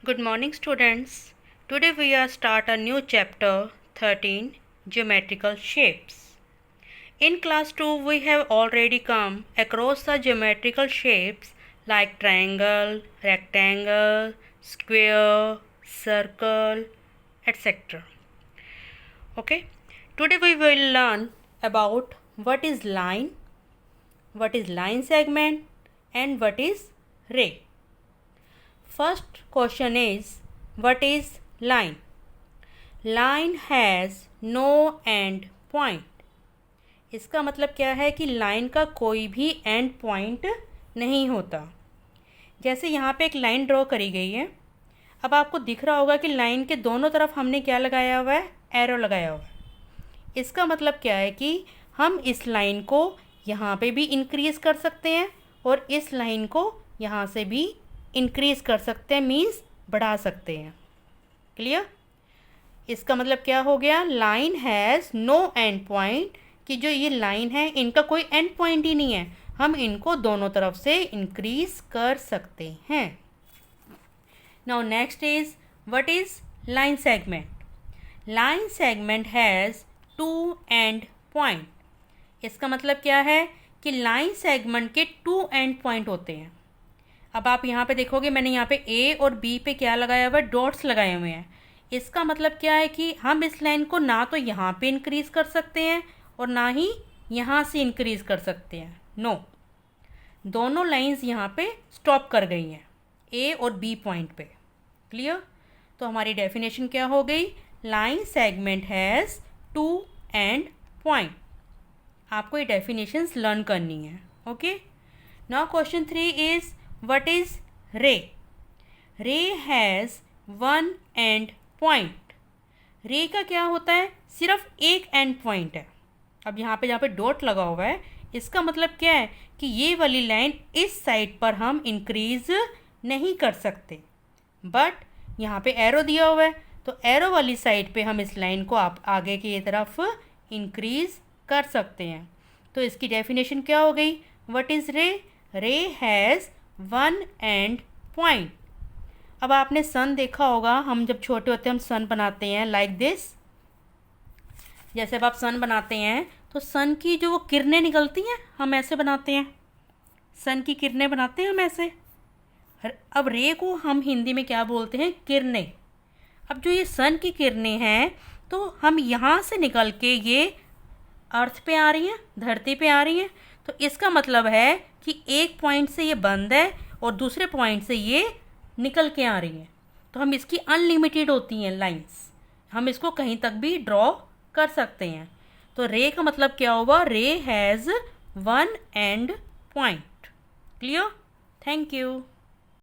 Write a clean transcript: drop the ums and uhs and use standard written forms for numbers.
Good morning, students. Today we are start a new chapter 13, Geometrical Shapes. In class 2 we have already come across the geometrical shapes like triangle, rectangle, square, circle, etc. Okay. Today we will learn about what is line segment and what is ray. First question is, what is line? Line has no end point. इसका मतलब क्या है कि line का कोई भी and point नहीं होता। जैसे यहाँ पे एक लाइन ड्रॉ करी गई है। अब आपको दिख रहा होगा कि लाइन के दोनों तरफ हमने क्या लगाया हुआ है, एरो लगाया हुआ है। इसका मतलब क्या है कि हम इस लाइन को यहाँ पे भी इंक्रीज़ कर सकते हैं और इस लाइन को यहाँ से भी इंक्रीज़ कर सकते हैं, मीन्स बढ़ा सकते हैं। क्लियर? इसका मतलब क्या हो गया, line has no end point, कि जो ये लाइन है इनका कोई एंड पॉइंट ही नहीं है, हम इनको दोनों तरफ से इंक्रीज़ कर सकते हैं। Now next is, what is line segment? Line segment has to and point. इसका मतलब क्या है कि लाइन सेगमेंट के टू एंड पॉइंट होते हैं। अब आप यहाँ पे देखोगे, मैंने यहाँ पे ए और बी पे क्या लगाया हुआ है, डॉट्स लगाए हुए हैं। इसका मतलब क्या है कि हम इस लाइन को ना तो यहाँ पे इंक्रीज़ कर सकते हैं और ना ही यहाँ से इंक्रीज़ कर सकते हैं। नो, दोनों लाइंस यहाँ पे स्टॉप कर गई हैं ए और बी पॉइंट पे। क्लियर? तो हमारी डेफिनेशन क्या हो गई, line segment has to and पॉइंट। आपको ये डेफिनेशंस लर्न करनी है। Okay, now question 3 is, what is ray? ray has one end point. रे का क्या होता है, सिर्फ एक एंड पॉइंट है। अब यहाँ पे डॉट लगा हुआ है, इसका मतलब क्या है कि ये वाली लाइन इस साइड पर हम इंक्रीज नहीं कर सकते, बट यहाँ पे एरो दिया हुआ है तो एरो वाली साइड पे हम इस लाइन को आप आगे की तरफ इंक्रीज कर सकते हैं। तो इसकी डेफिनेशन क्या हो गई, व्हाट इज़ रे? रे हैज़ वन एंड पॉइंट। अब आपने सन देखा होगा, हम जब छोटे होते हैं हम सन बनाते हैं लाइक दिस। जैसे अब आप सन बनाते हैं तो सन की जो वो किरणें निकलती हैं, हम ऐसे बनाते हैं, सन की किरणें बनाते हैं हम ऐसे। अब रे को हम हिंदी में क्या बोलते हैं, किरणें। अब जो ये सन की किरणें हैं तो हम यहाँ से निकल के ये अर्थ पे आ रही हैं, धरती पे आ रही हैं। तो इसका मतलब है कि एक पॉइंट से ये बंद है और दूसरे पॉइंट से ये निकल के आ रही हैं। तो हम इसकी अनलिमिटेड होती हैं लाइंस, हम इसको कहीं तक भी ड्रॉ कर सकते हैं। तो रे का मतलब क्या हुआ, रे has one and point. Clear? Thank you.